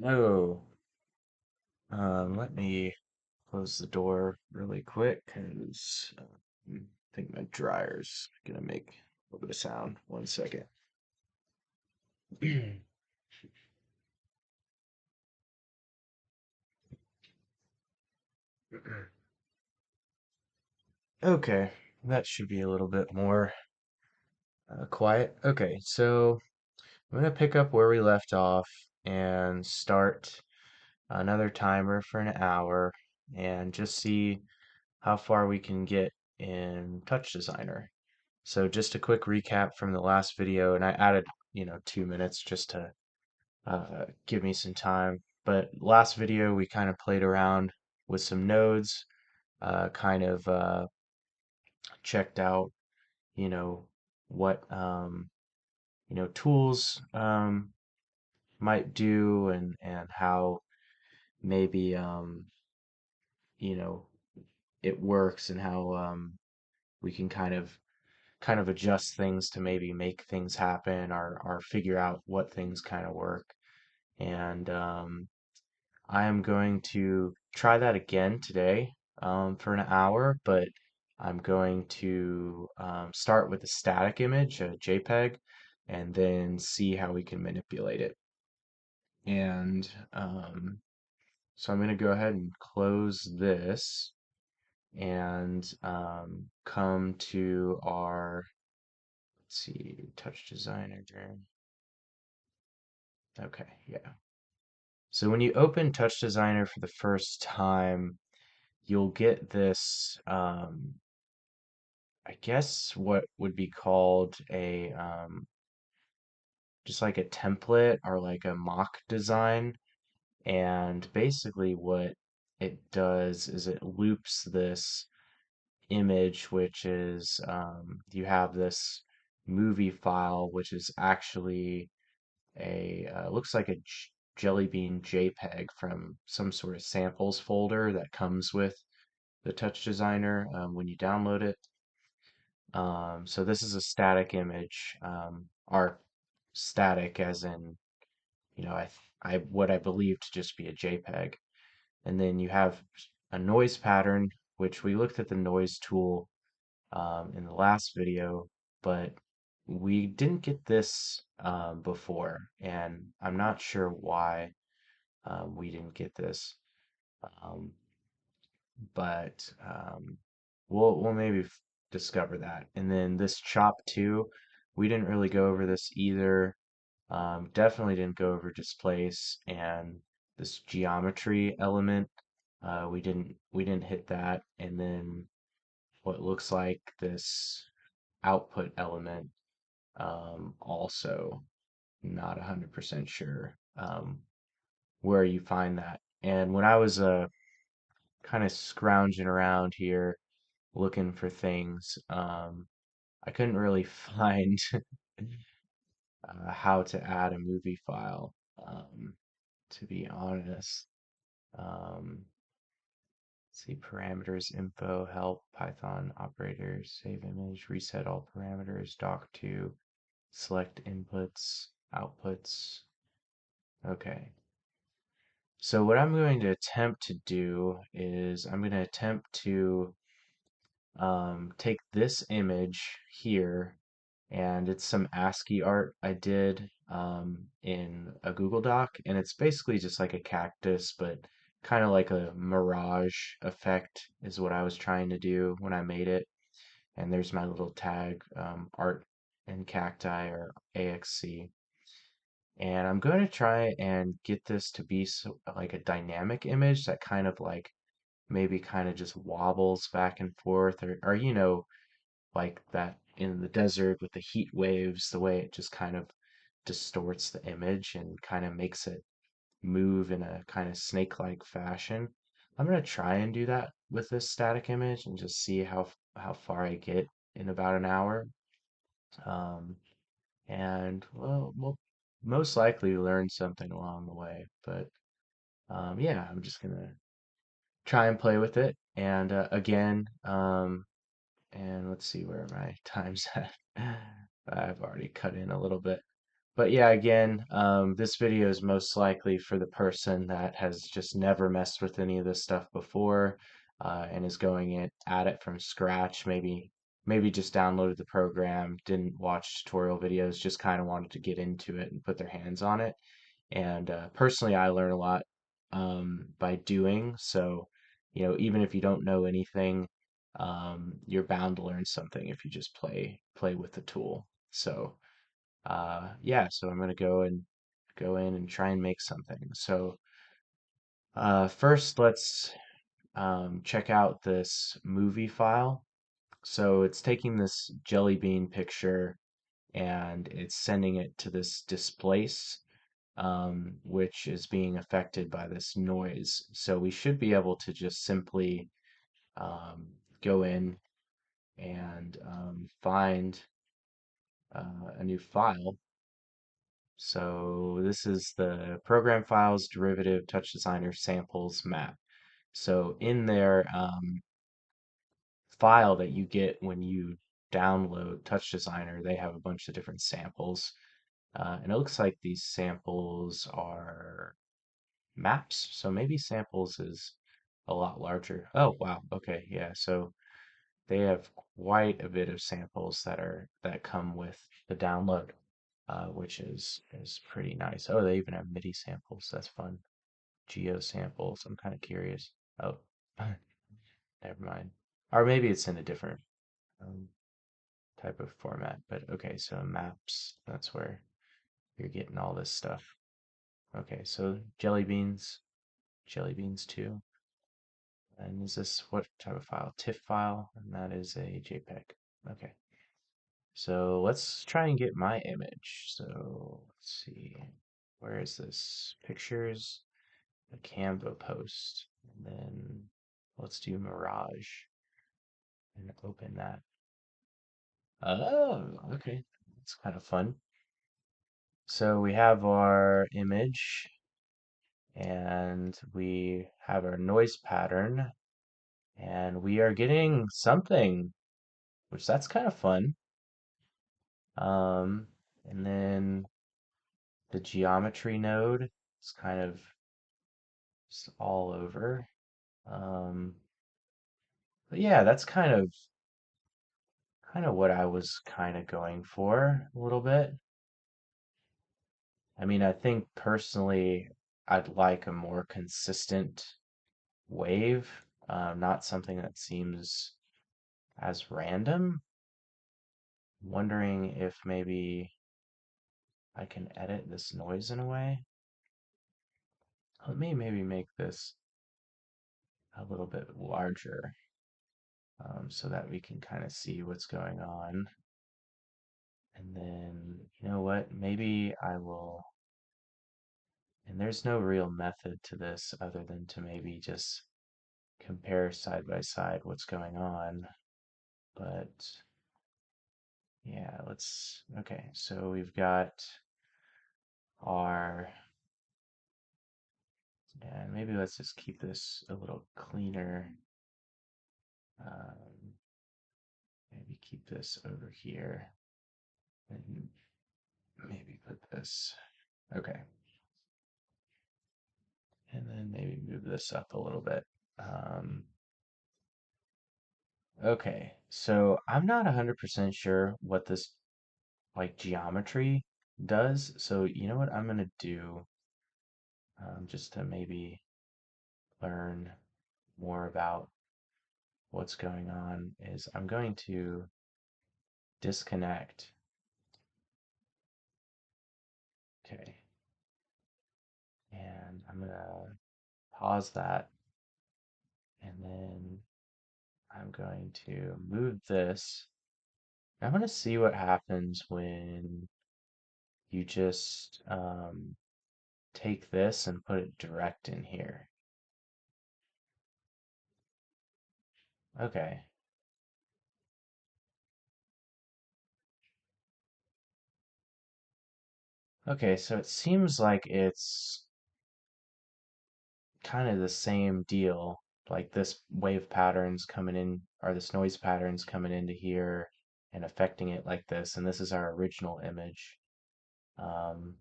Oh, let me close the door really quick because I think my dryer's gonna make a little bit of sound. 1 second. Okay, that should be a little bit more quiet. Okay, so I'm gonna pick up where we left off and start another timer for an hour and just see how far we can get in Touch Designer. So just a quick recap from the last video, and I added, 2 minutes just to give me some time. But last video we kind of played around with some nodes, kind of checked out, you know, what tools might do and how maybe you know it works and how we can kind of adjust things to maybe make things happen or figure out what things kind of work. And I am going to try that again today for an hour, but I'm going to start with a static image, a JPEG, and then see how we can manipulate it. And so I'm going to go ahead and close this and come to our, let's see, Touch Designer. Okay, yeah. So when you open Touch Designer for the first time, you'll get this, I guess what would be called a, just like a template or like a mock design. And basically what it does is it loops this image, which is, you have this movie file, which is actually looks like a Jelly Bean JPEG from some sort of samples folder that comes with the Touch Designer when you download it. So this is a static image, or static as in, what I believe to just be a JPEG. And then you have a noise pattern, which we looked at the noise tool in the last video, but we didn't get this before, and I'm not sure why we didn't get this. Um, but we'll maybe discover that. And then this chop too, we didn't really go over this either. Definitely didn't go over displace and this geometry element. We didn't hit that. And then what looks like this output element, also not 100% sure where you find that. And when I was kind of scrounging around here looking for things, I couldn't really find how to add a movie file, to be honest. Um, see parameters, info, help, Python operators, save image, reset all parameters, doc to, select inputs, outputs. Okay. So what I'm going to attempt to do is I'm going to attempt to take this image here, and it's some ASCII art I did in a Google Doc, and it's basically just like a cactus, but kind of like a mirage effect is what I was trying to do when I made it. And there's my little tag, art and cacti or AXC. And I'm going to try and get this to be like a dynamic image that kind of like maybe kind of just wobbles back and forth or like that in the desert with the heat waves, the way it just kind of distorts the image and kind of makes it move in a kind of snake-like fashion. I'm gonna try and do that with this static image and just see how far I get in about an hour. Um, and well, we'll most likely learn something along the way. But yeah, I'm just gonna try and play with it. And again, and let's see where my time's at. I've already cut in a little bit. But yeah, again, this video is most likely for the person that has just never messed with any of this stuff before, and is going at it from scratch. Maybe just downloaded the program, didn't watch tutorial videos, just kind of wanted to get into it and put their hands on it. And personally, I learn a lot by doing. So, even if you don't know anything, you're bound to learn something if you just play with the tool. So, yeah, so I'm gonna go in and try and make something. So, first, let's check out this movie file. So it's taking this jelly bean picture and it's sending it to this displace, which is being affected by this noise. So we should be able to just simply um, go in and find a new file. So this is the program files, derivative, touch designer, samples, map. So in their file that you get when you download Touch Designer, they have a bunch of different samples. And it looks like these samples are maps. So maybe samples is a lot larger. Oh, wow. Okay. Yeah. So they have quite a bit of samples that come with the download, which is pretty nice. Oh, they even have MIDI samples. That's fun. Geo samples. I'm kind of curious. Oh, never mind. Or maybe it's in a different um, type of format. But okay, so maps. That's where you're getting all this stuff. Okay, so jelly beans too. And is this what type of file? TIFF file, and that is a JPEG. Okay. So let's try and get my image. So let's see. Where is this? Pictures, a Canva post. And then let's do Mirage and open that. Oh, okay. That's kind of fun. So we have our image and we have our noise pattern and we are getting something, which that's kind of fun. Um, and then the geometry node is kind of just all over. Um, but yeah, that's kind of what I was kind of going for a little bit. I mean, I think personally, I'd like a more consistent wave, not something that seems as random. Wondering if maybe I can edit this noise in a way. Let me maybe make this a little bit larger so that we can kind of see what's going on. And then, you know what? Maybe I will, and there's no real method to this other than to maybe just compare side by side what's going on. But yeah, okay, so we've got our, and maybe let's just keep this a little cleaner. Um, Maybe keep this over here and maybe put this. Okay. And then maybe move this up a little bit. Um, okay. So I'm not 100% sure what this like geometry does. So you know what I'm going to do just to maybe learn more about what's going on is I'm going to disconnect. Okay. And I'm going to pause that and then I'm going to move this. I'm going to see what happens when you just take this and put it direct in here. Okay. Okay, so it seems like it's kind of the same deal. Like this wave patterns coming in, or this noise patterns coming into here and affecting it like this. And this is our original image. Um,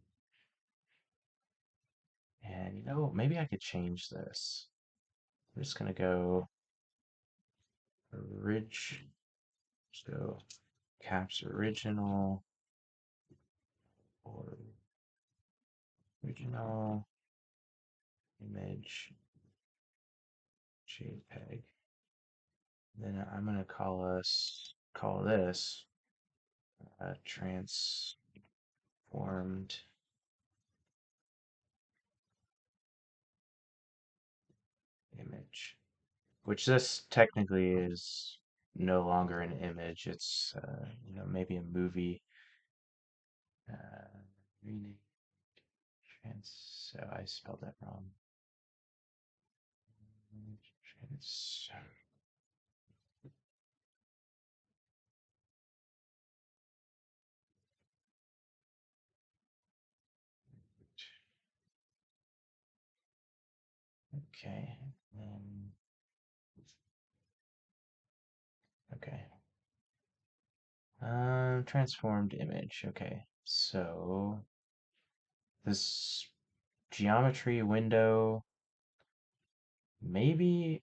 and maybe I could change this. I'm just gonna go orig, let's go caps original or original image JPEG. Then I'm gonna call this transformed image, which this technically is no longer an image. It's maybe a movie. Uh, rename so I spelled that wrong. Trans. Okay. Um, okay. Transformed image. Okay. So this geometry window maybe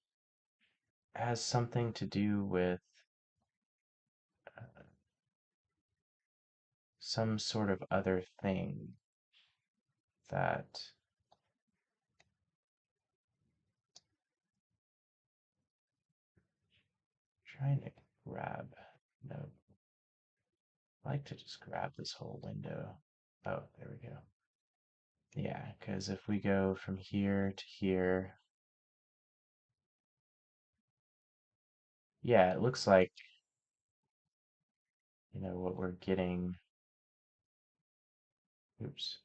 has something to do with uh, some sort of other thing that trying to grab. No, I like to just grab this whole window. Oh, there we go. Yeah, because if we go from here to here, yeah, it looks like, what we're getting, oops,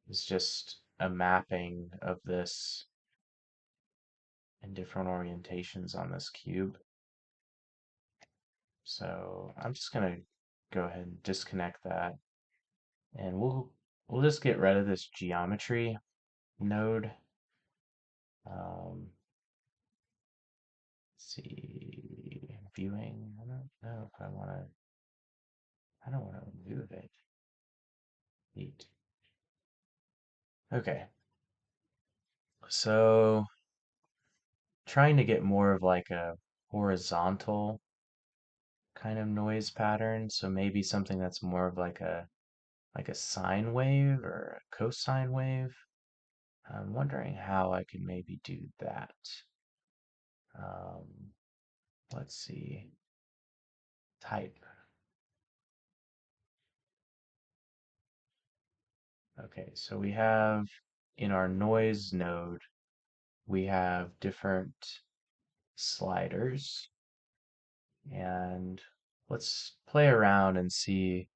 is just a mapping of this in different orientations on this cube. So I'm just gonna go ahead and disconnect that, and we'll just get rid of this geometry node. Let's see, viewing. I don't know if I don't want to remove it. Neat. Okay, so trying to get more of like a horizontal kind of noise pattern. So maybe something that's more of like a sine wave or a cosine wave. I'm wondering how I could maybe do that. Um, let's see. Type. Okay, so we have in our noise node, we have different sliders, and let's play around and see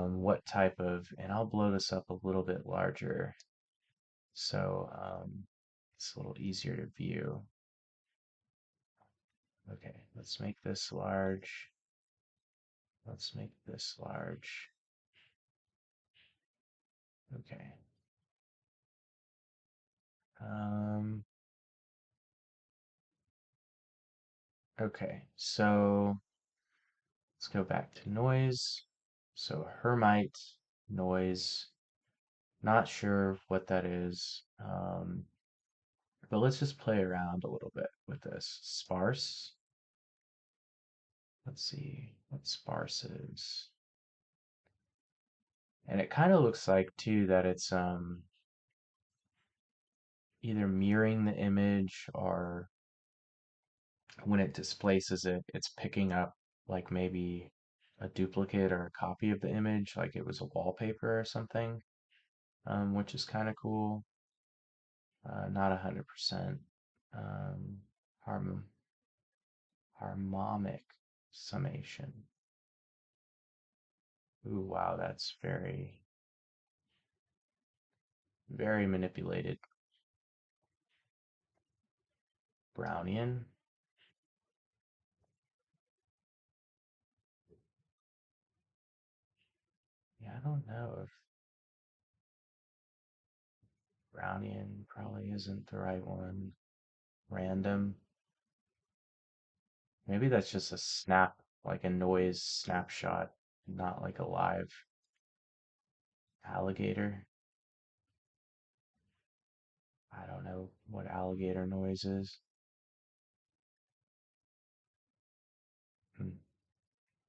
what type of, and I'll blow this up a little bit larger so it's a little easier to view. Okay, let's make this large. Let's make this large. Okay. Um, okay, so let's go back to noise. So Hermite noise, not sure what that is. But let's just play around a little bit with this. Sparse. Let's see what sparse is. And it kind of looks like too that it's either mirroring the image or when it displaces it, it's picking up like maybe a duplicate or a copy of the image, like it was a wallpaper or something, which is kind of cool. Not 100%. Um, harm harmonic summation. Ooh, wow, that's very, very manipulated. Brownian. Yeah, I don't know if Brownian probably isn't the right one. Random. Maybe that's just a snap, like a noise snapshot, not like a live. Alligator. I don't know what alligator noise is. Hmm.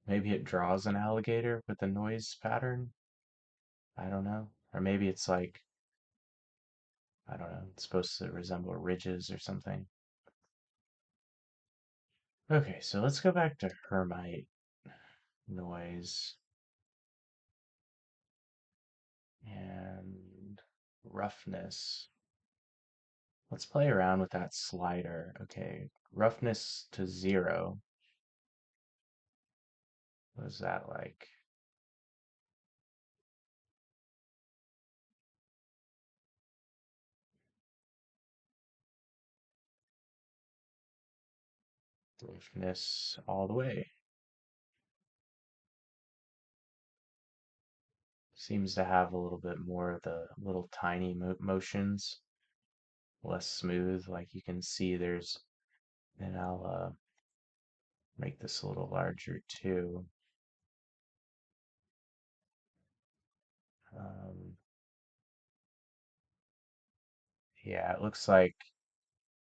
Maybe it draws an alligator with a noise pattern. I don't know. Or maybe it's like, I don't know, it's supposed to resemble ridges or something. Okay, so let's go back to Hermite noise and roughness. Let's play around with that slider. Okay, roughness to 0. What is that like? Roughness all the way. Seems to have a little bit more of the little tiny motions, less smooth. Like you can see there's, and I'll make this a little larger too. Um, yeah, it looks like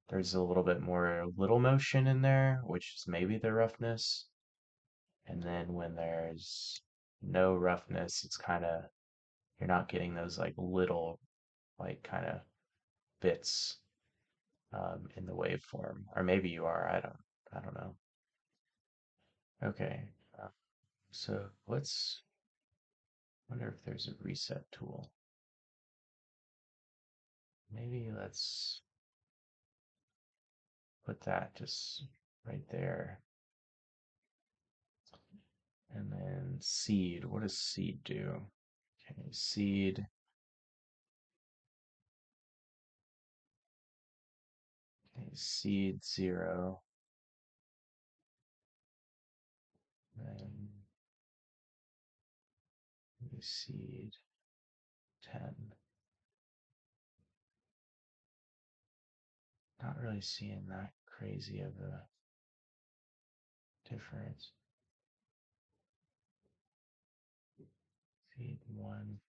there's a little bit more little motion in there, which is maybe the roughness. And then when there's no roughness, it's kind of, you're not getting those like little, like kind of bits in the waveform. Or maybe you are, I don't know. Okay, uh, so let's wonder if there's a reset tool. Maybe let's put that just right there. And then seed. What does seed do? Okay, seed. Okay, seed 0. Then seed 10. Not really seeing that crazy of a difference. Seed 1.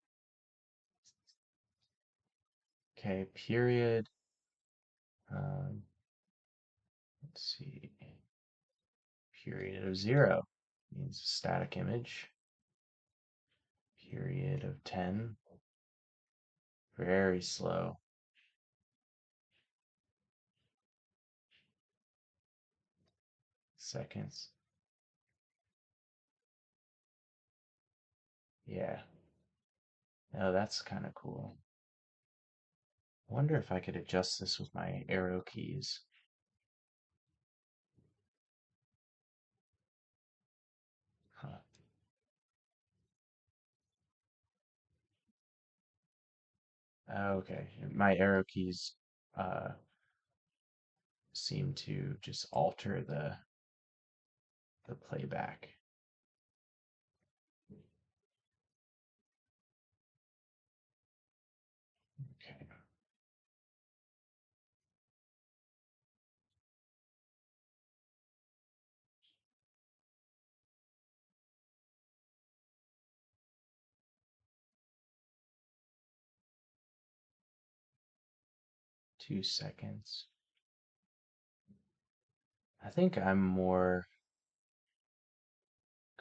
Okay, period. Um, let's see. Period of 0 means static image. Period of 10. Very slow. Seconds. Yeah. Oh, that's kind of cool. I wonder if I could adjust this with my arrow keys. Huh. Okay. My arrow keys uh, seem to just alter the playback. Okay. 2 seconds. I think I'm more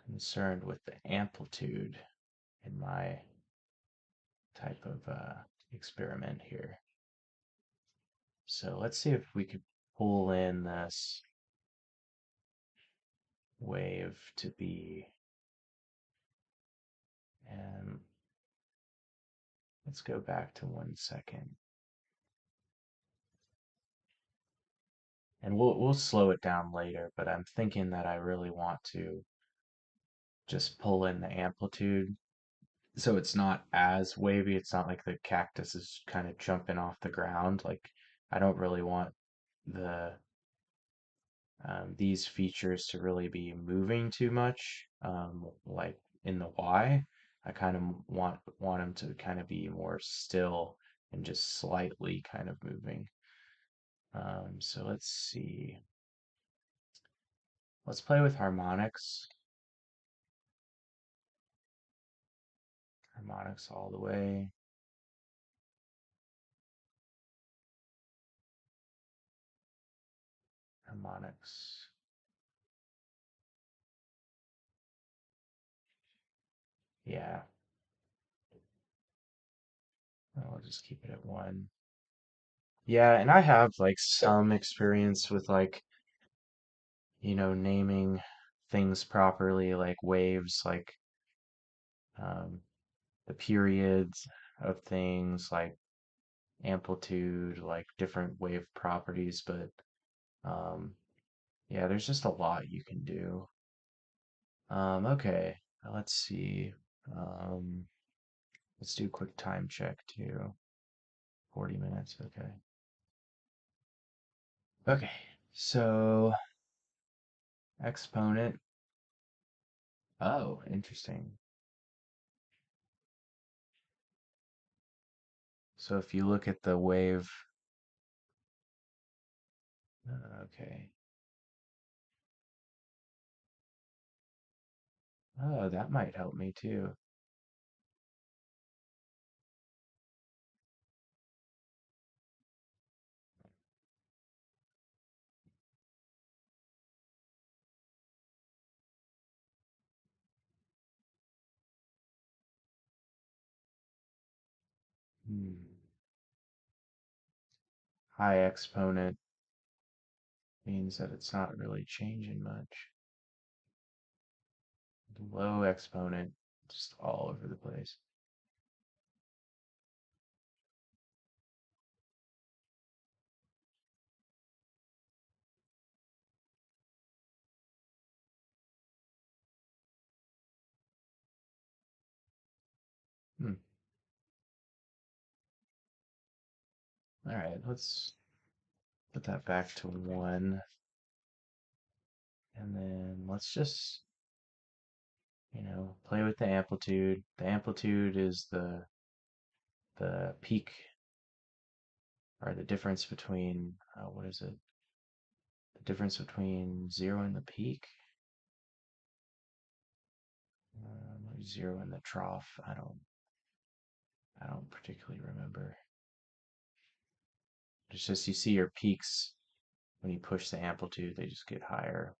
concerned with the amplitude in my type of experiment here. So let's see if we could pull in this wave to be, and let's go back to 1 second. And we'll slow it down later, but I'm thinking that I really want to just pull in the amplitude so it's not as wavy. It's not like the cactus is kind of jumping off the ground. Like I don't really want the these features to really be moving too much, like in the Y. I kind of want them to kind of be more still and just slightly kind of moving. So let's see. Let's play with harmonics. Harmonics all the way. Harmonics. Yeah, I'll just keep it at one. Yeah, and I have like some experience with like, naming things properly, like waves, like um, the periods of things, like amplitude, like different wave properties. But um, yeah, there's just a lot you can do. Okay, let's see. Um, let's do a quick time check too. 40 minutes, okay. Okay, so exponent. Oh, interesting. So if you look at the wave, okay. Oh, that might help me too. Hmm. High exponent means that it's not really changing much. Low exponent, just all over the place. Hmm. All right, let's put that back to one. And then let's just, play with the amplitude. The amplitude is the peak or the difference between what is it? The difference between zero and the peak. Zero and the trough. I don't particularly remember. It's just you see your peaks when you push the amplitude, they just get higher.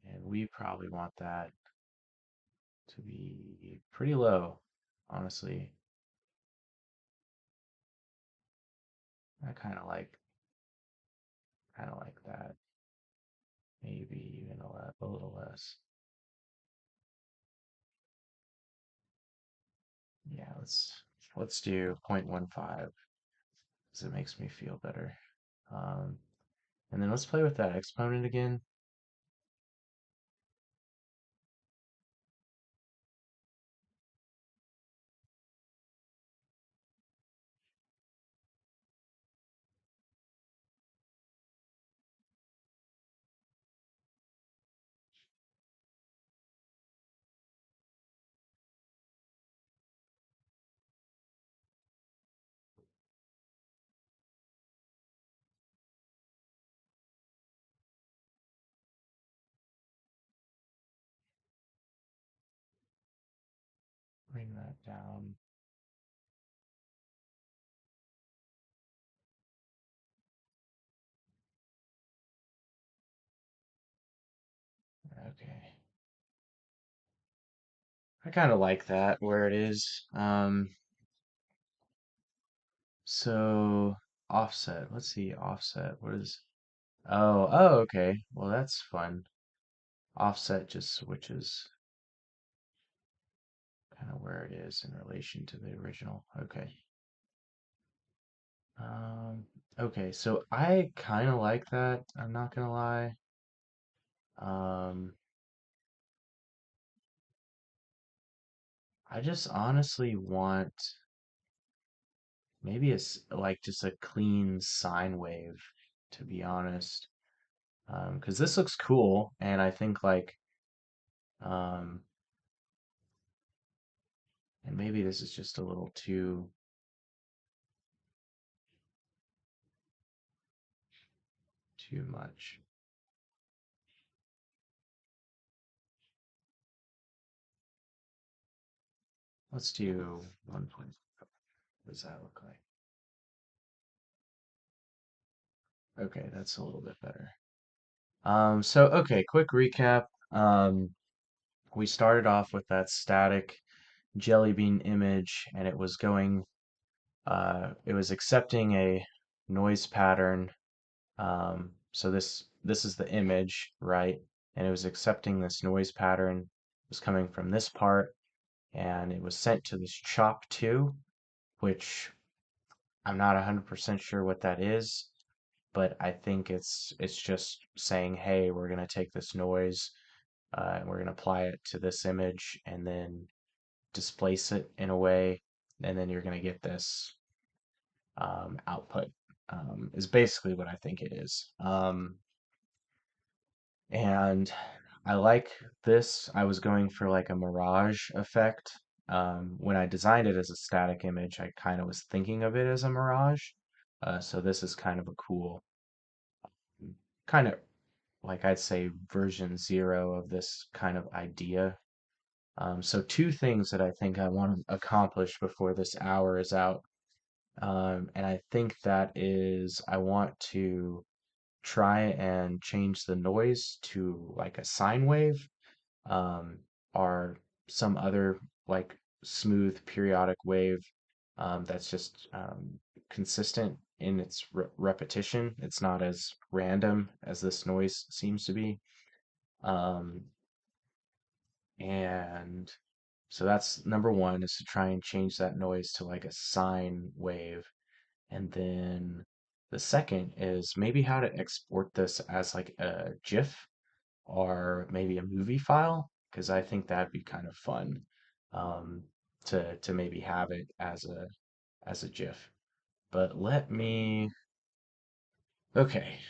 And we probably want that to be pretty low, honestly. I kind of like that. Maybe even a little less. Yeah, let's do 0.15 because it makes me feel better. Um, and then let's play with that exponent again. Bring that down. Okay. I kind of like that where it is. So offset. Let's see, offset. What is? Oh, okay. Well, that's fun. Offset just switches kind of where it is in relation to the original. Okay. Um, okay, so I kind of like that. I'm not gonna lie. Um, I just honestly want maybe it's like just a clean sine wave, to be honest. Because this looks cool, and I think like, um, and maybe this is just a little too much. Let's do 1 point. What does that look like? Okay, that's a little bit better. Okay, quick recap. We started off with that static jelly bean image, and it was accepting a noise pattern. So this is the image, right? And it was accepting this noise pattern. It was coming from this part, and it was sent to this chop2, which I'm not 100% sure what that is, but I think it's just saying, hey, we're gonna take this noise, and we're gonna apply it to this image, and then displace it in a way, and then you're gonna get this output. Is basically what I think it is. And I like this. I was going for like a mirage effect. When I designed it as a static image, I kind of was thinking of it as a mirage. So this is kind of a cool, kind of like I'd say version 0 of this kind of idea. So two things that I think I want to accomplish before this hour is out. And I think that is I want to try and change the noise to like a sine wave, um, or some other like smooth periodic wave, that's just consistent in its repetition. It's not as random as this noise seems to be. Um, and so that's number one, is to try and change that noise to like a sine wave. And then the second is maybe how to export this as like a GIF or maybe a movie file, because I think that'd be kind of fun, um, to maybe have it as a GIF. But okay,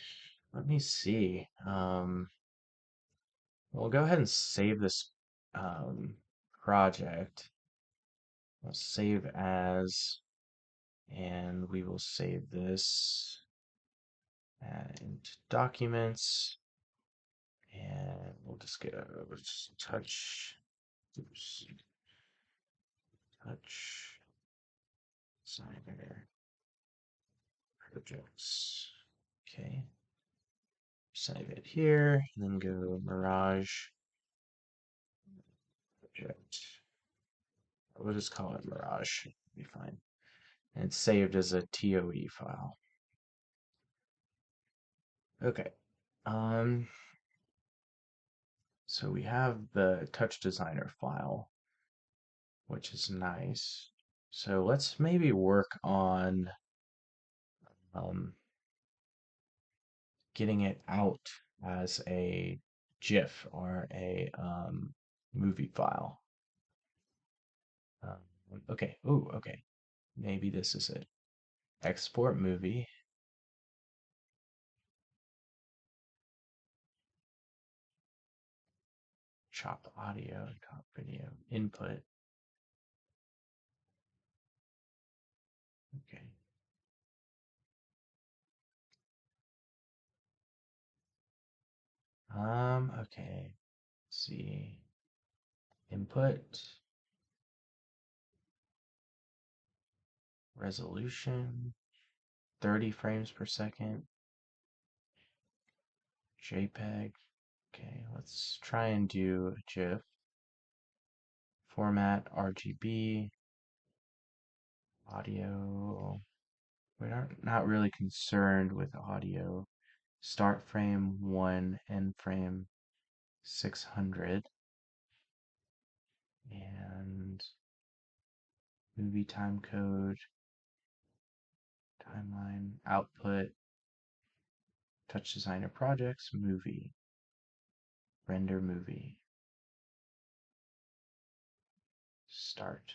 let me see. We'll go ahead and save this um, project. We'll save as, and we will save this into documents, and we'll just get a touch, oops, touch designer projects. Okay, save it here, and then go Mirage project. We'll just call it Mirage. Be fine. And it's saved as a TOE file. Okay. Um, so we have the Touch Designer file, which is nice. So let's maybe work on um, getting it out as a GIF or a movie file. Okay. Oh, okay. Maybe this is it. Export movie, chop audio, chop video, input. Okay. Okay. Let's see. Input, resolution, 30 frames per second, JPEG. Okay, let's try and do a GIF. Format, RGB, audio. We're not really concerned with audio. Start frame 1, end frame 600, and movie time code, timeline, output, touch designer projects, movie, render movie, start.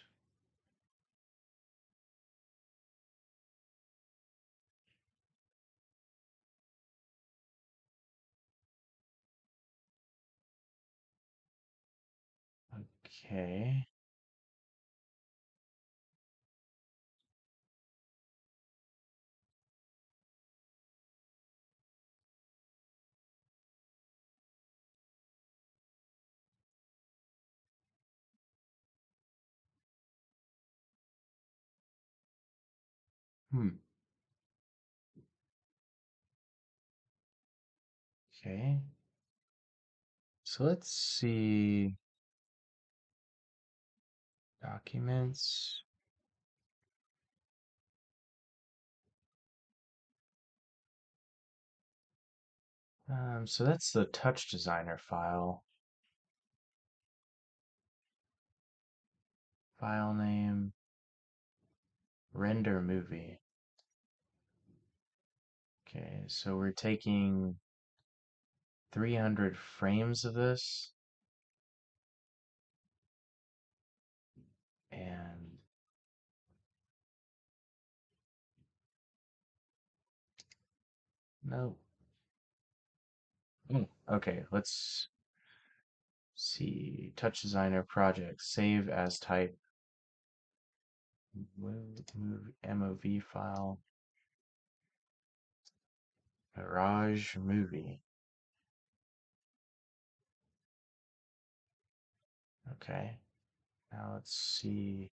Okay. Hmm. Okay. So let's see documents. So that's the touch designer file. File name, render movie. Okay, so we're taking 300 frames of this and no. Okay, let's see. Touch designer project. Save as type. Move MOV file. Mirage movie. Okay. Now let's see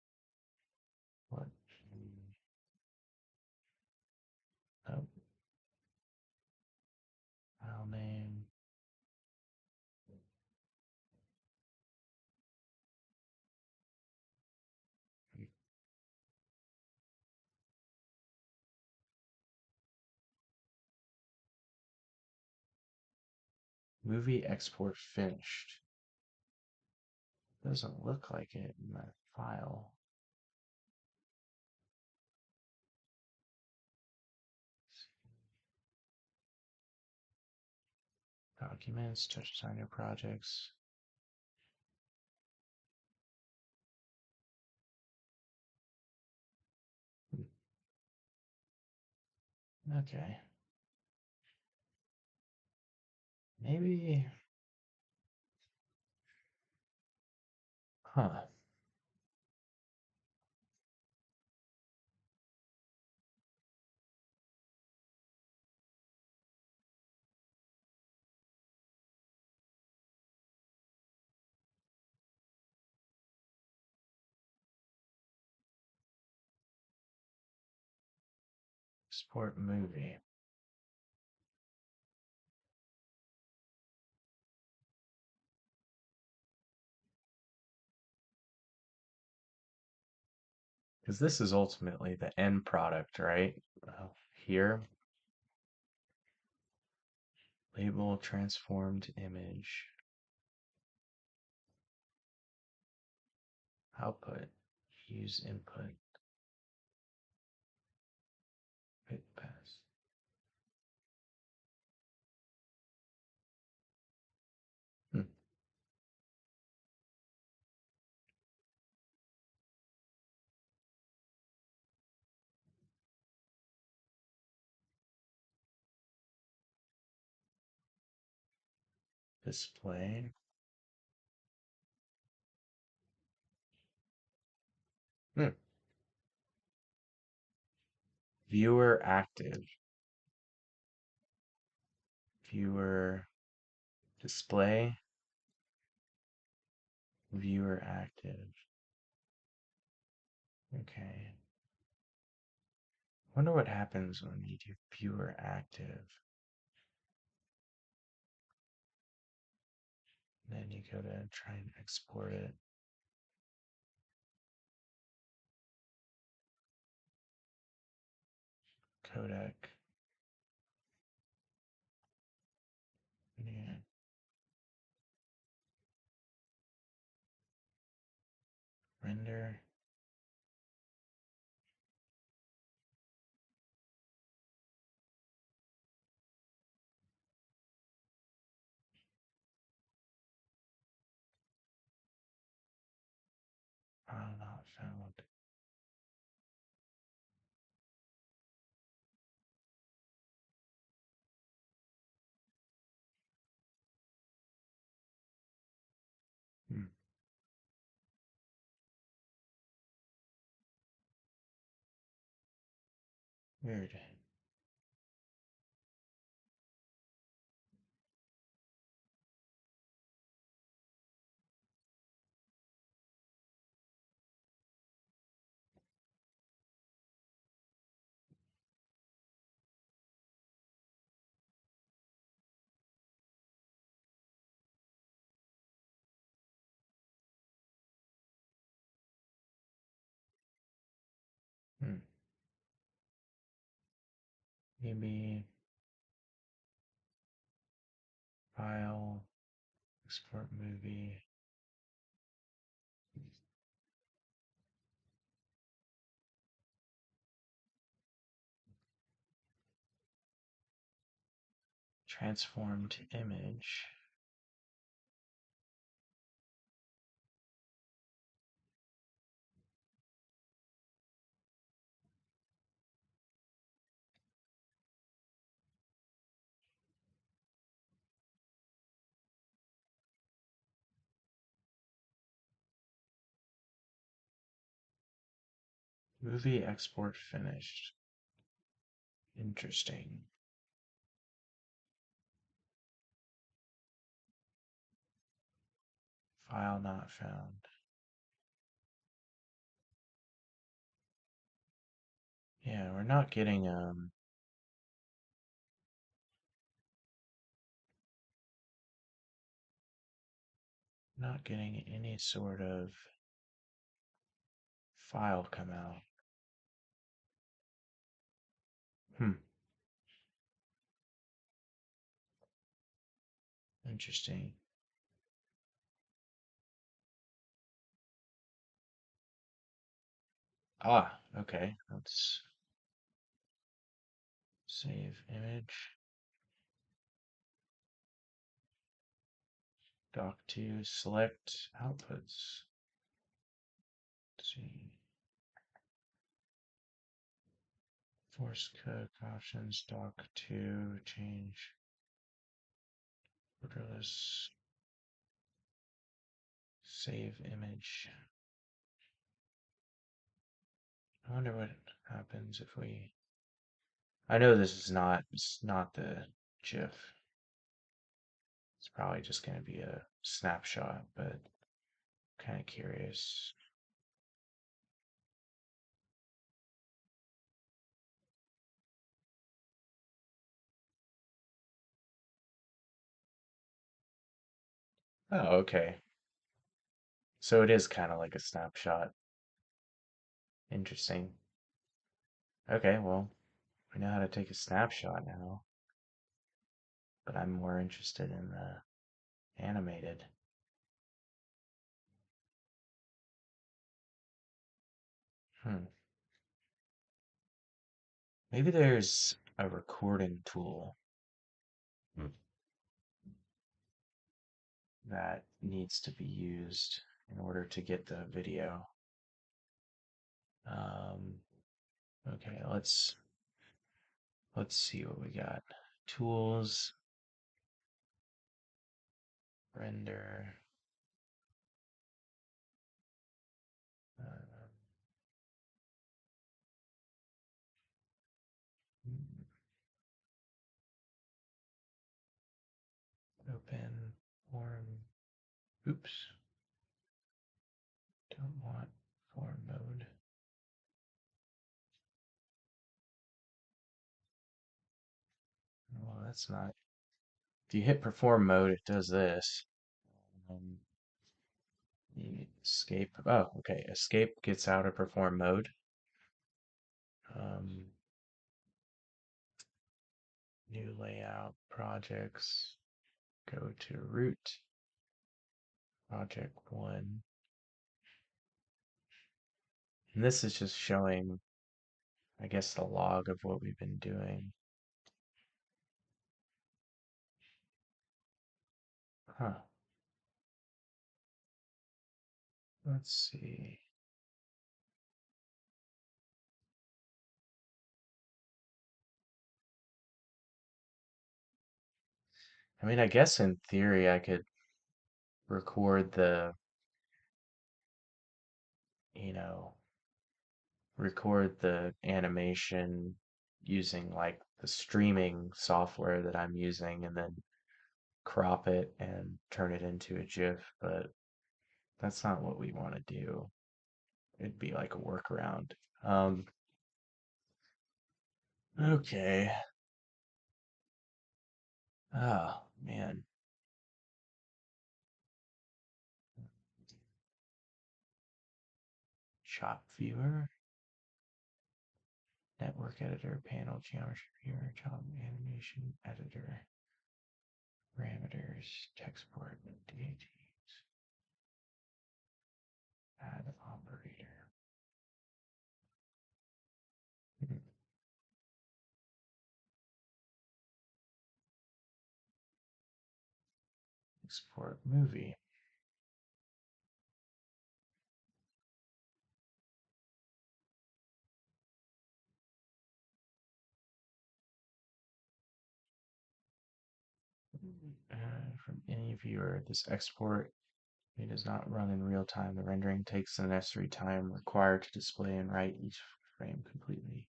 what. Oh, file name. Movie export finished. Doesn't look like it in that file. Documents, touch designer projects. Okay. Maybe, huh. Export movie. Because this is ultimately the end product, right? Here, label transformed image. Output. Use input. Bit pass. Hmm. Display. Hmm. Viewer active. Viewer display. Viewer active. Okay. Wonder what happens when you do viewer active. Then you go to try and export it. Codec. Yeah. Render. File not found. Hmm. Weird. Maybe file, export movie, transformed image. Movie export finished. Interesting. File not found. Yeah, we're not getting any sort of file come out. Hmm, interesting. Ah, okay. Let's save image. Doc 2, select outputs. Let's see. Force cook options, doc 2, change borderless, save image. I wonder what happens if we. I know it's not the GIF. It's probably just going to be a snapshot, but kind of curious. Oh, okay. So it is kind of like a snapshot. Interesting. Okay, well, we know how to take a snapshot now, but I'm more interested in the animated. Hmm. Maybe there's a recording tool that needs to be used in order to get the video. Um, okay, let's see what we got. Tools, render, uh, open, form. Oops, don't want form mode. Well, that's not. If you hit perform mode, it does this. Um, escape. Oh, okay. Escape gets out of perform mode. Um, new layout projects. Go to root project one. And this is just showing, I guess, the log of what we've been doing. Huh. Let's see. I mean, I guess in theory I could record you know, record the animation using like the streaming software that I'm using and then crop it and turn it into a GIF, but that's not what we want to do. It'd be like a workaround. Um, okay. Oh, man. Shop viewer. network editor, panel, geometry viewer, job animation editor, parameters, textport, DATs, add operator. Hmm. Export movie. From any viewer, this export it does not run in real time. The rendering takes the necessary time required to display and write each frame completely.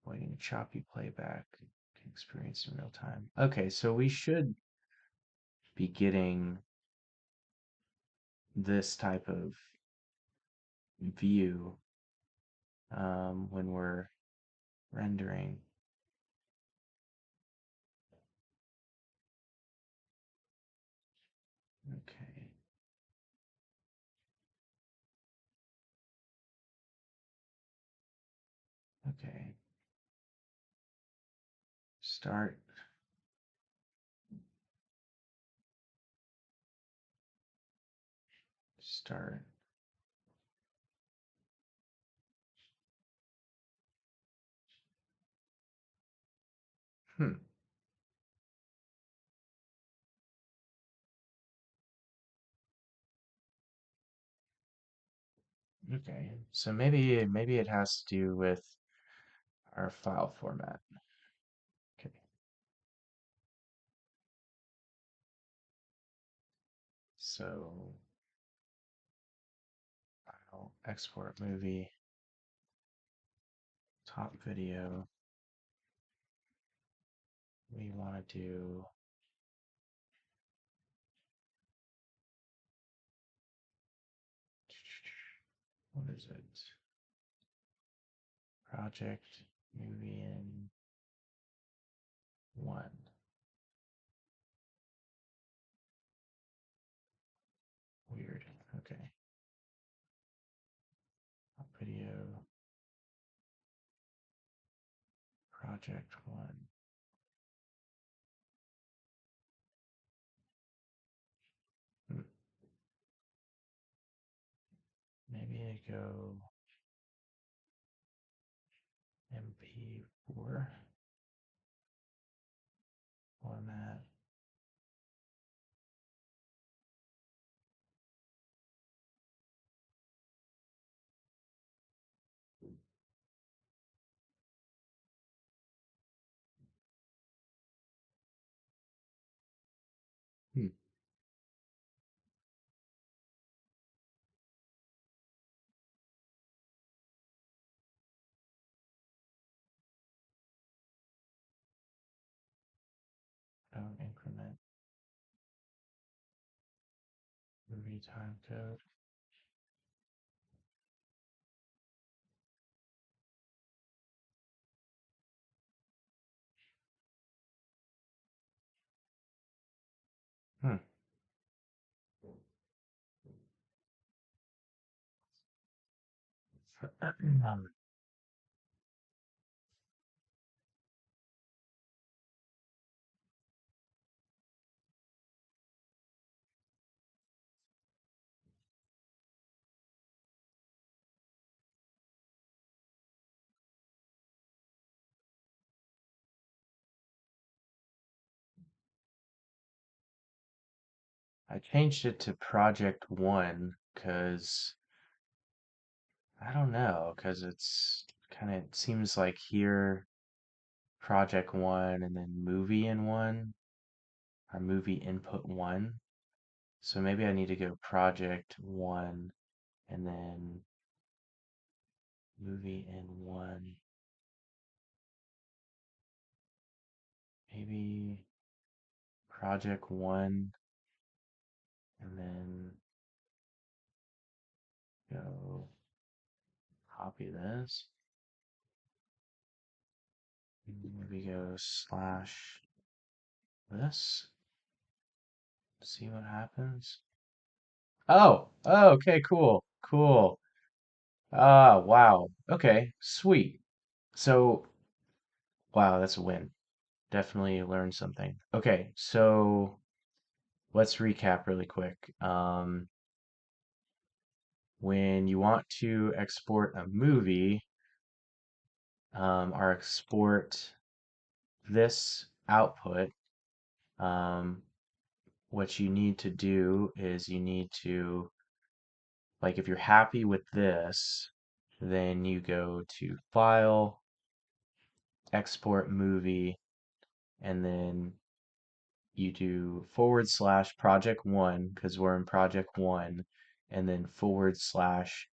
Waiting choppy playback can experience in real time. Okay, so we should be getting this type of view when we're rendering. Okay. Okay. Start. Start. Hmm. Okay. So maybe it has to do with our file format. Okay. So file, export movie, top video. We want to do what is it? Project movie in one. Weird. Okay. Top video, project one. Hmm. Maybe I go MP4 format. Hmm. Oh, increment movie time code. Hmm. I changed it to project one because I don't know, because it's kind of it seems like here project one and then movie in one or movie input one. So maybe I need to go project one and then movie in one. Maybe project one and then go copy this. Maybe go slash this. See what happens. Oh, okay, cool, cool. Ah, wow. Okay, sweet. So, wow, that's a win. Definitely learned something. Okay, so let's recap really quick. When you want to export a movie, or export this output, um, what you need to do is you need to, like, if you're happy with this, then you go to File, Export Movie, and then you do forward slash project one because we're in project one, and then forward slash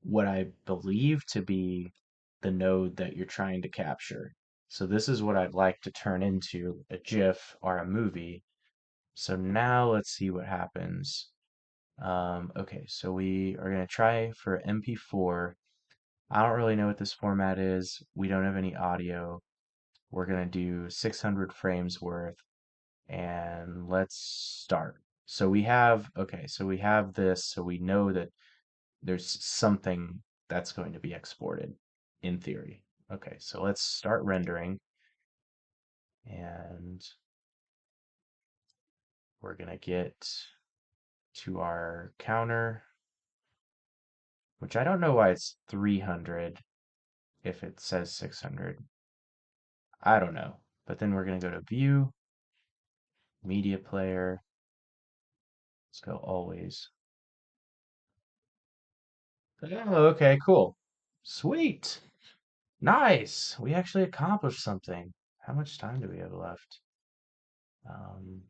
what I believe to be the node that you're trying to capture. So this is what I'd like to turn into a GIF or a movie. So now let's see what happens. Okay, so we are going to try for MP4. I don't really know what this format is. We don't have any audio. We're going to do 600 frames worth and let's start. So we have, okay, so we have this, so we know that there's something that's going to be exported in theory. Okay, so let's start rendering and we're going to get to our counter, which I don't know why it's 300 if it says 600. I don't know. But then we're going to go to view, media player. Let's go always. Oh, okay, cool. Sweet. Nice. We actually accomplished something. How much time do we have left? Um,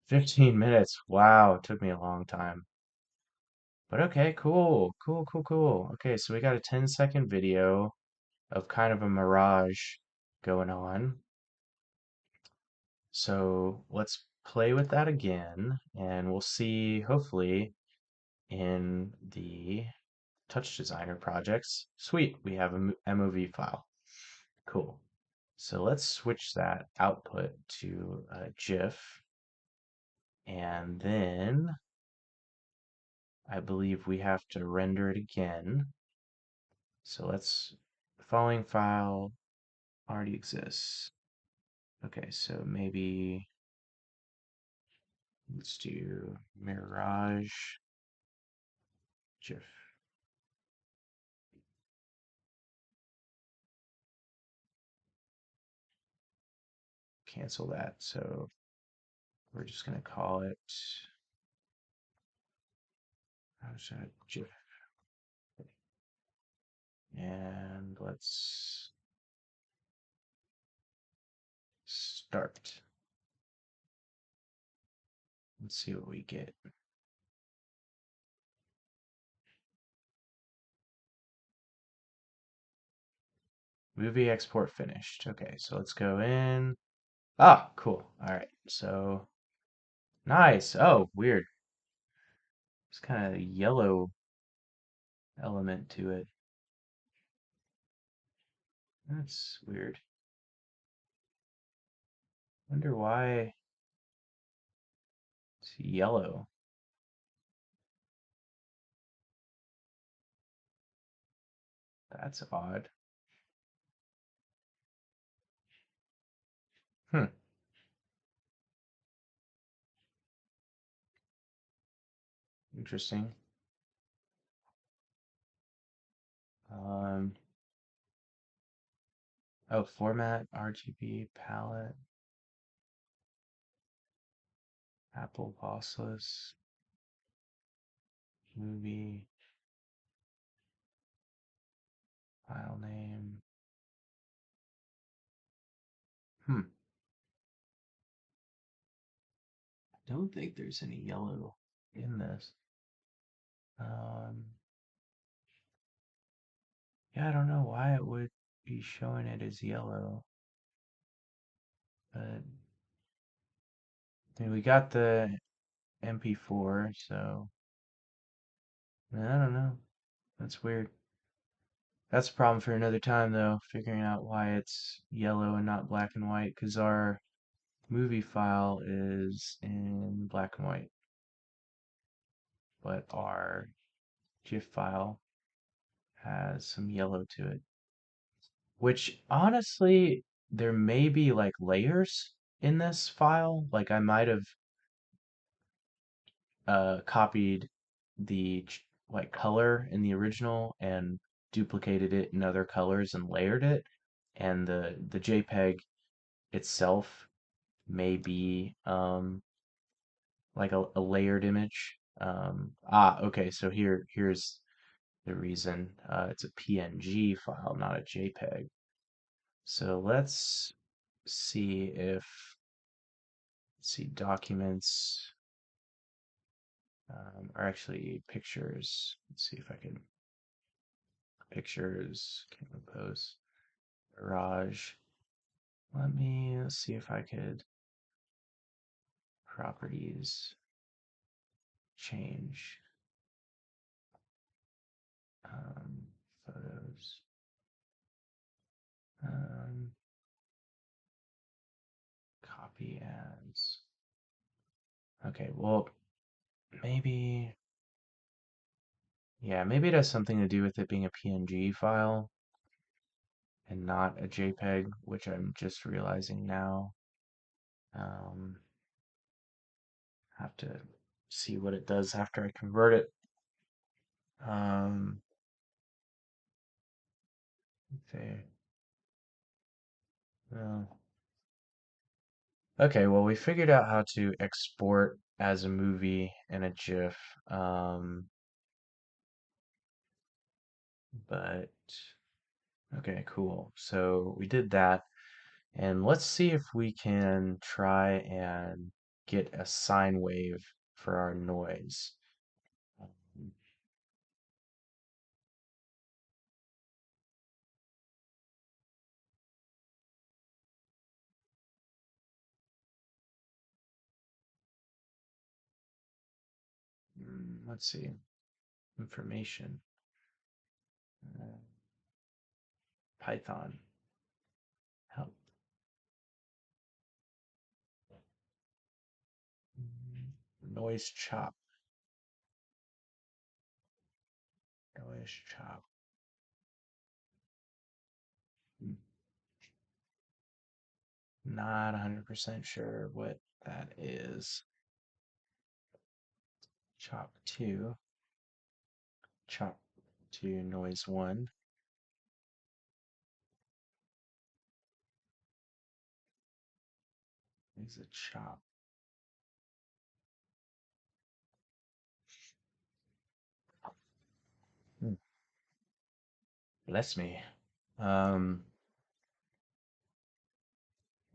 15 minutes. Wow, it took me a long time. But okay, cool. Cool, cool, cool. Okay, so we got a 10-second video of kind of a mirage going on. So let's play with that again, and we'll see, hopefully, in the Touch Designer projects. Sweet, we have a MOV file. Cool. So let's switch that output to a GIF, and then I believe we have to render it again. So let's, the following file already exists. Okay, so maybe let's do mirage GIF. Cancel that. So we're just gonna call it, how's that, GIF. And let's start. Let's see what we get. Movie export finished. Okay, so let's go in. Ah, cool. All right, so nice. Oh, weird. It's kind of a yellow element to it. That's weird. Wonder why it's yellow. That's odd. Hmm, interesting. Um, oh, format, RGB, palette, Apple bossless, movie, file name. Hmm, I don't think there's any yellow in this. Um, yeah, I don't know why it would be showing it as yellow, but I mean, we got the MP4, so I don't know. That's weird. That's a problem for another time, though, figuring out why it's yellow and not black and white, because our movie file is in black and white, but our GIF file has some yellow to it, which honestly, there may be like layers in this file. Like I might have copied the like color in the original and duplicated it in other colors and layered it, and the JPEG itself may be like a layered image. Okay, so here's the reason. It's a PNG file, not a JPEG. So see if let's see documents are actually pictures. Let's see if I can pictures can compose mirage. Let's see if I could properties change um, photos. Um, Copy as. Okay, well, maybe, yeah, maybe it has something to do with it being a PNG file and not a JPEG, which I'm just realizing now. Um, have to see what it does after I convert it. Um, okay. Well, okay, well, we figured out how to export as a movie and a GIF. Um, but okay, cool. So we did that. And let's see if we can try and get a sine wave for our noise. Um, let's see. Information. Uh, Python. Help. Noise chop. Noise chop. Hmm, Not 100% sure what that is. Chop 2. Chop 2 noise 1 is a chop. Hmm, Bless me. Um,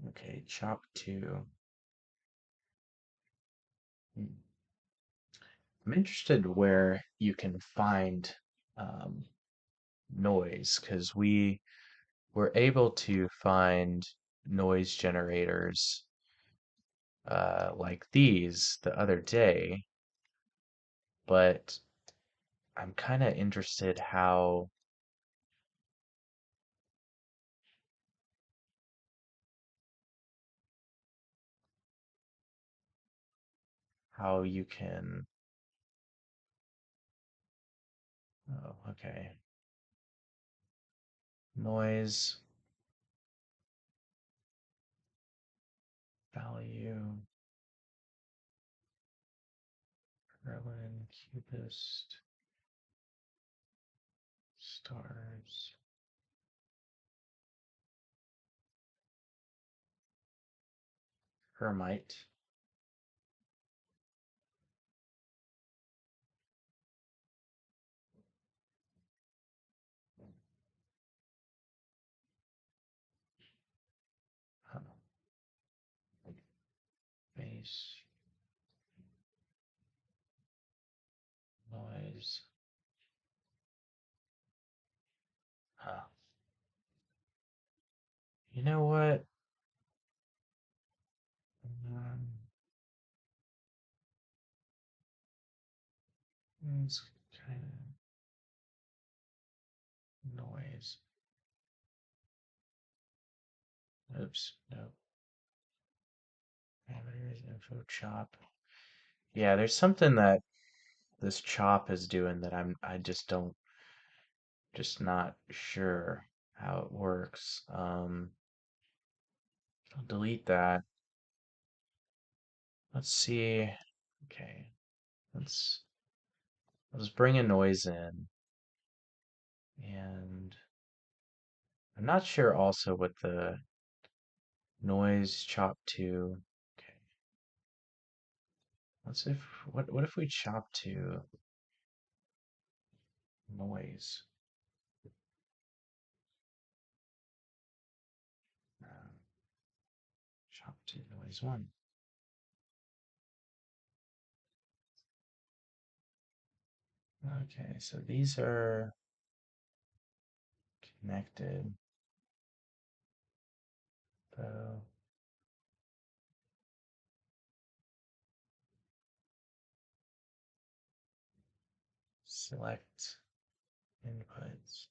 okay, chop 2. Hmm. I'm interested where you can find um, noise because we were able to find noise generators like these the other day, but I'm kind of interested how you can. Oh, okay. Noise value, Berlin, Cubist, stars, Hermite, huh, bass, noise, huh. You know what? Um, it's kind of noise. Oops, no. Parameters, info, chop. Yeah, there's something that this chop is doing that I just don't Just not sure how it works. I'll delete that. Let's see. Okay, let's let's bring a noise in, and I'm not sure also what the noise chop to. Okay, let's if what if we chop to noise? Uh, chop to noise one. Okay, so these are connected. So select inputs,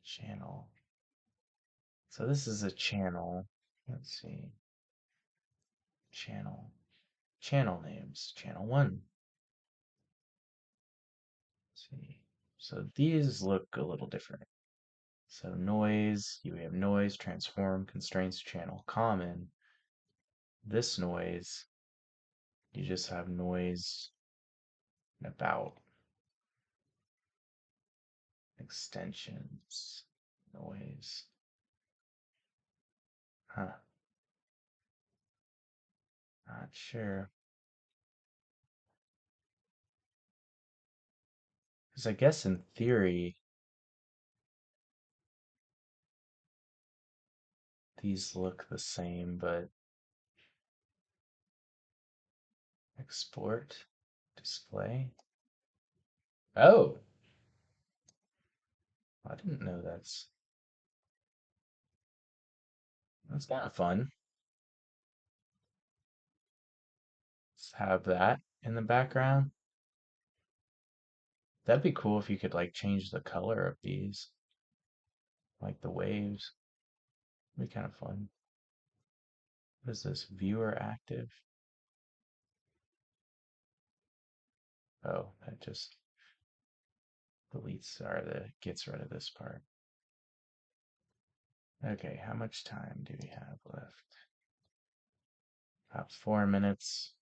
channel. So this is a channel. Let's see. Channel. Channel names. Channel one. Let's see. So these look a little different. So noise, you have noise, transform, constraints, channel, common. This noise, you just have noise and about. Extensions, noise. Huh, not sure. Because I guess in theory, these look the same, but export, display. Oh, I didn't know that's kind of fun. Let's have that in the background. That'd be cool if you could like change the color of these, like the waves. It'd be kind of fun. What is this? Viewer active? Oh, that just deletes or gets rid of this part. Okay, how much time do we have left? About 4 minutes.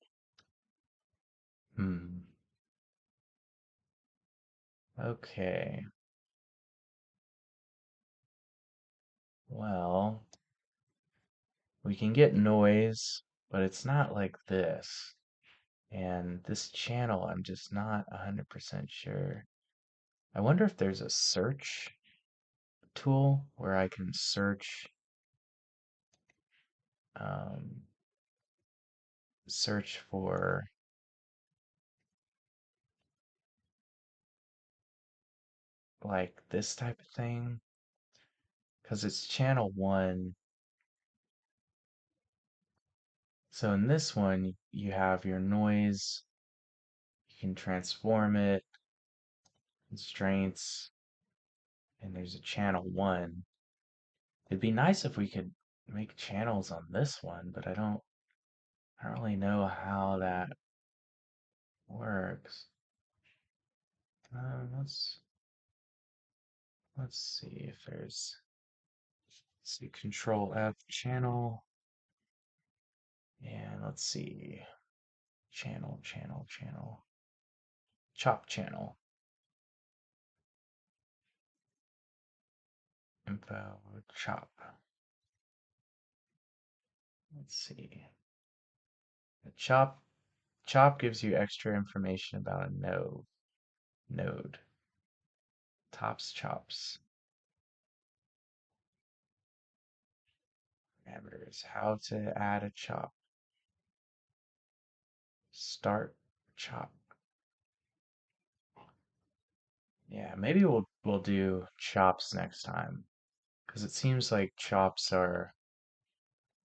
Hmm. Okay. Well, we can get noise, but it's not like this. And this channel, I'm just not 100% sure. I wonder if there's a search tool where I can um, search for like this type of thing because it's channel one. So in this one, you have your noise, you can transform it, constraints, and there's a channel one. It'd be nice if we could make channels on this one, but I don't really know how that works. Let's see if there's, let's see, Control F channel, and let's see, channel, chop channel, info, chop. Let's see. A chop gives you extra information about a node. Tops chops. Parameters. How to add a chop. Start chop. Yeah, maybe we'll do chops next time because it seems like chops are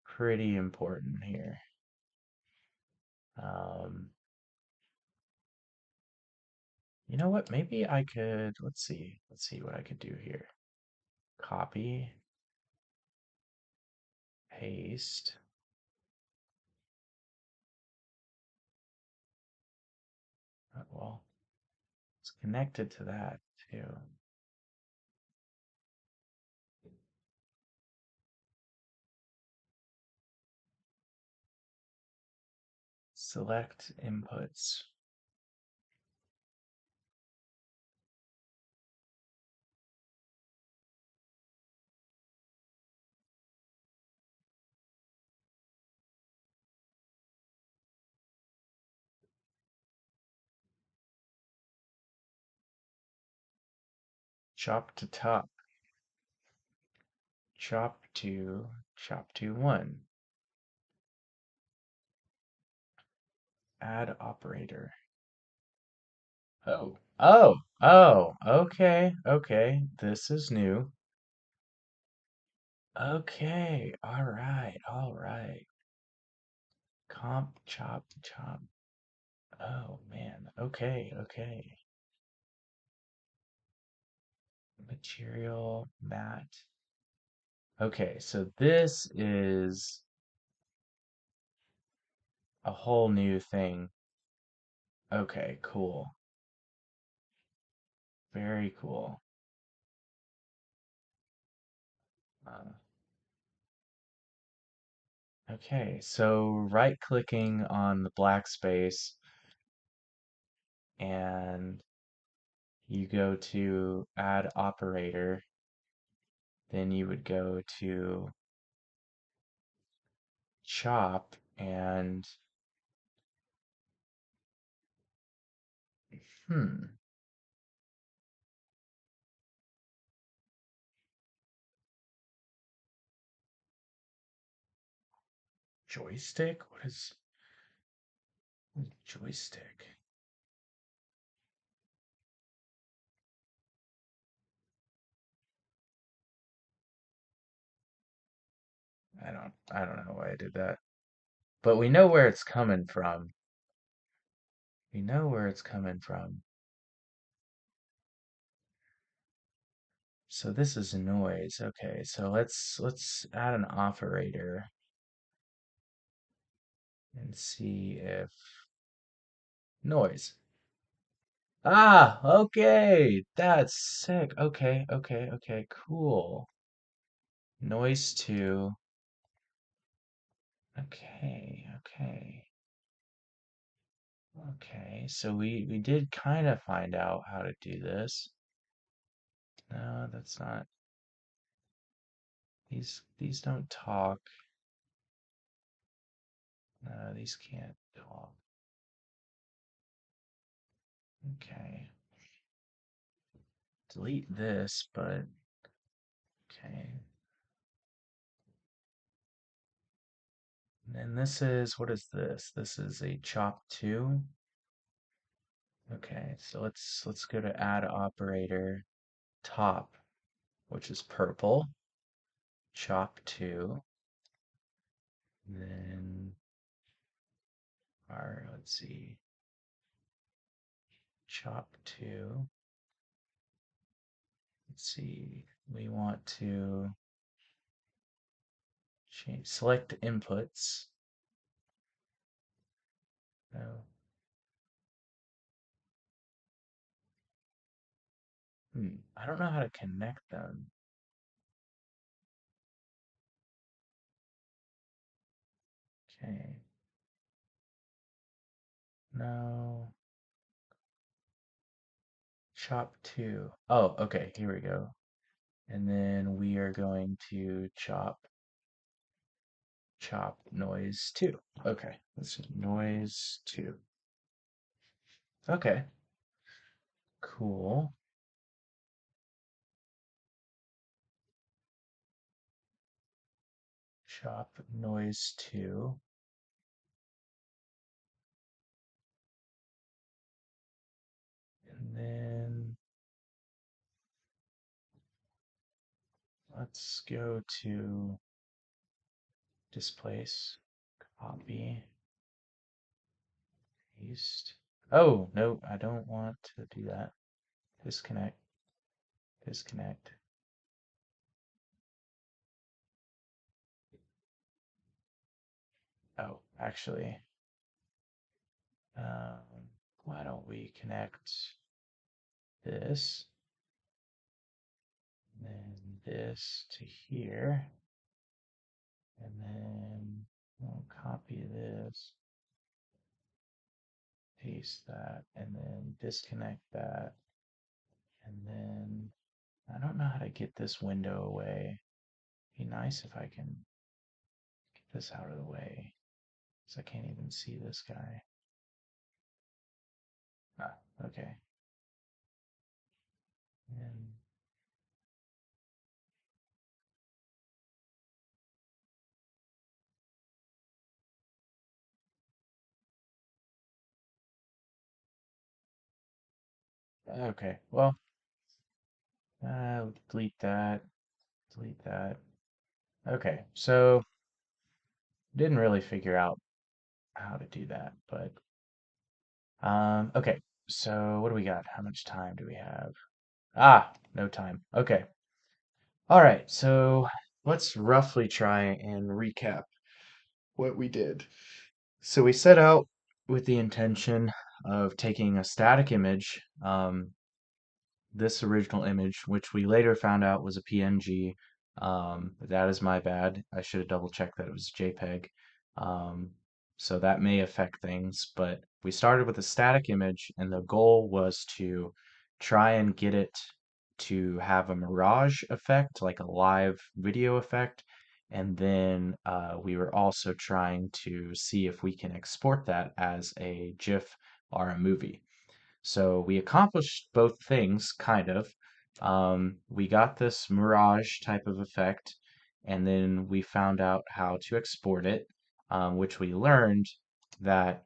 pretty important here. Um, you know what? Maybe I could, let's see what I could do here. Copy, paste. Well, it's connected to that too. Select inputs. Chop to top. Chop to 1. Add operator. Okay, okay. This is new. Okay, all right. Comp, chop, chop. Oh man, okay, okay. Material, mat. Okay, so this is a whole new thing. Okay, cool. Very cool. Uh, okay, so right clicking on the black space and you go to add operator, then you would go to chop and hmm, joystick? What is joystick? I don't know why I did that. But we know where it's coming from. We know where it's coming from. So this is noise. Okay, so let's add an operator and see if noise. Ah, okay. That's sick. Okay, okay, okay, cool. Noise 2. Okay, okay. Okay, so we did kind of find out how to do this. No, that's not. These don't talk. No, these can't talk. Okay. Delete this, but okay. And then this is, what is this? This is a chop 2. Okay, so let's go to add operator top, which is purple, chop 2. Then our, let's see, chop 2. Let's see, we want to change, select inputs. No. I don't know how to connect them. Okay. No. Chop 2. Oh, okay, here we go. And then we are going to chop noise 2. Okay, let's just noise 2. Okay, cool. Chop noise 2. And then let's go to displace, copy, paste. Oh, no, I don't want to do that. Disconnect, disconnect. Oh, actually, why don't we connect this, and then this to here, and then we'll copy this, paste that, and then disconnect that, and then I don't know how to get this window away. Be nice if I can get this out of the way, because I can't even see this guy. Ah, okay. And okay, well, delete that, delete that. Okay, so didn't really figure out how to do that, but okay. So what do we got? How much time do we have? Ah, no time. Okay. All right. So let's roughly try and recap what we did. So we set out with the intention of taking a static image, this original image, which we later found out was a PNG. That is my bad. I should have double checked that it was JPEG. Um, so that may affect things, but we started with a static image, and the goal was to try and get it to have a mirage effect, like a live video effect. And then we were also trying to see if we can export that as a GIF or a movie. So we accomplished both things, kind of. We got this mirage type of effect, and then we found out how to export it, which we learned that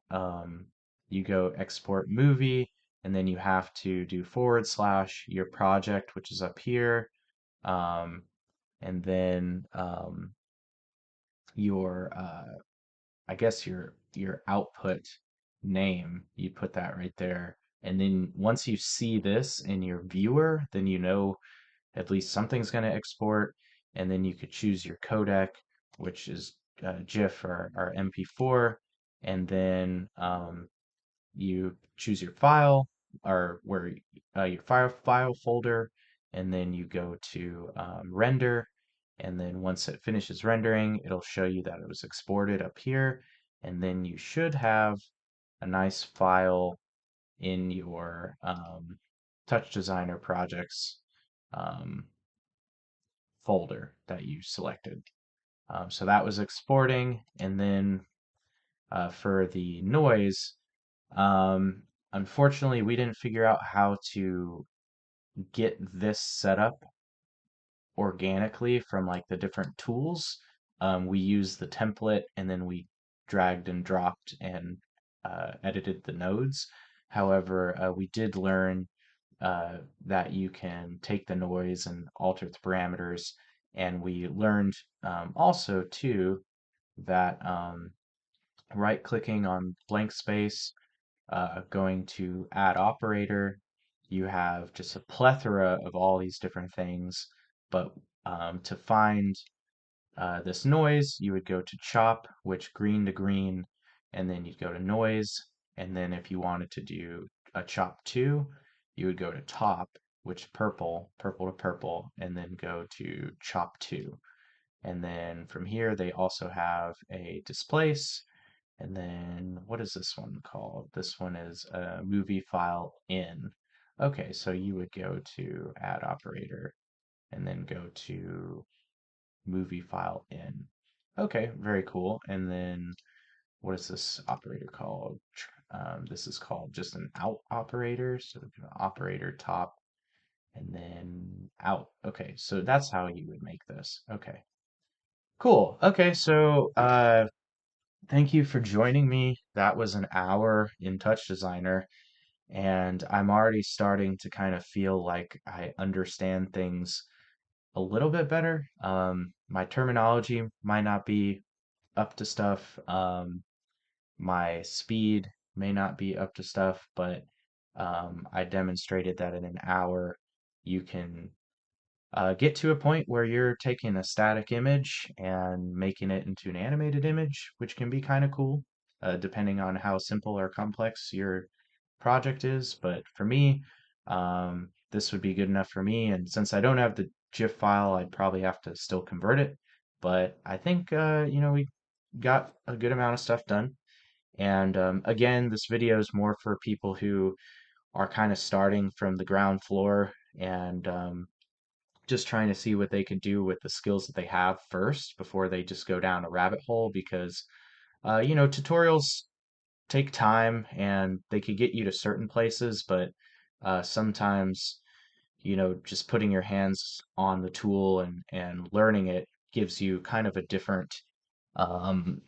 you go export movie, and then you have to do forward slash your project, which is up here, um, and then your I guess your output name, you put that right there. And then once you see this in your viewer, then you know at least something's going to export. And then you could choose your codec, which is GIF or MP4. And then you choose your file or where your file folder, and then you go to render. And then once it finishes rendering, it'll show you that it was exported up here. And then you should have a nice file in your Touch Designer projects um, folder that you selected. So that was exporting. And then for the noise, um, unfortunately, we didn't figure out how to get this set up organically from like the different tools. We used the template and then we dragged and dropped and edited the nodes. However, we did learn that you can take the noise and alter the parameters. And we learned also too that right clicking on blank space, going to add operator, you have just a plethora of all these different things. But to find this noise, you would go to chop, which green to green, and then you'd go to noise. And then if you wanted to do a chop two, you would go to top, which purple to purple, and then go to chop two. And then from here, they also have a displace. And then what is this one called? This one is a movie file in. Okay, so you would go to add operator and then go to movie file in. Okay, very cool. And then what is this operator called? This is called just an out operator. So operator top and then out. Okay, so that's how you would make this. Okay, cool. Okay, so thank you for joining me. That was an hour in Touch Designer, and I'm already starting to kind of feel like I understand things a little bit better. My terminology might not be up to stuff. My speed may not be up to stuff, but I demonstrated that in an hour you can get to a point where you're taking a static image and making it into an animated image, which can be kind of cool, depending on how simple or complex your project is. But for me, this would be good enough for me. And since I don't have the GIF file, I'd probably have to still convert it. But I think, we got a good amount of stuff done. And again, this video is more for people who are kind of starting from the ground floor and just trying to see what they can do with the skills that they have first before they just go down a rabbit hole because tutorials take time and they could get you to certain places, but sometimes, just putting your hands on the tool and learning it gives you kind of a different um,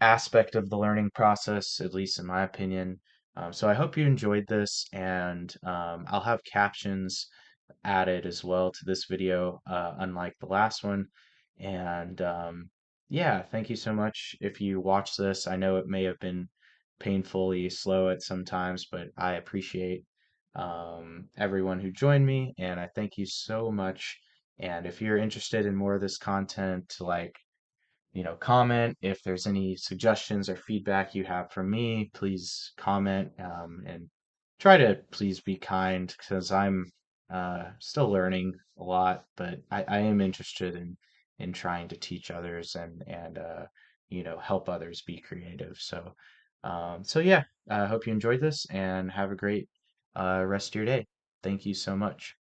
aspect of the learning process, at least in my opinion. So I hope you enjoyed this, and I'll have captions added as well to this video, unlike the last one. And yeah, thank you so much if you watch this. I know it may have been painfully slow at some times, but I appreciate everyone who joined me, and I thank you so much. And if you're interested in more of this content, like comment. If there's any suggestions or feedback you have for me, please comment, and try to please be kind because I'm still learning a lot, but I am interested in trying to teach others and help others be creative. So yeah, I hope you enjoyed this and have a great rest of your day. Thank you so much.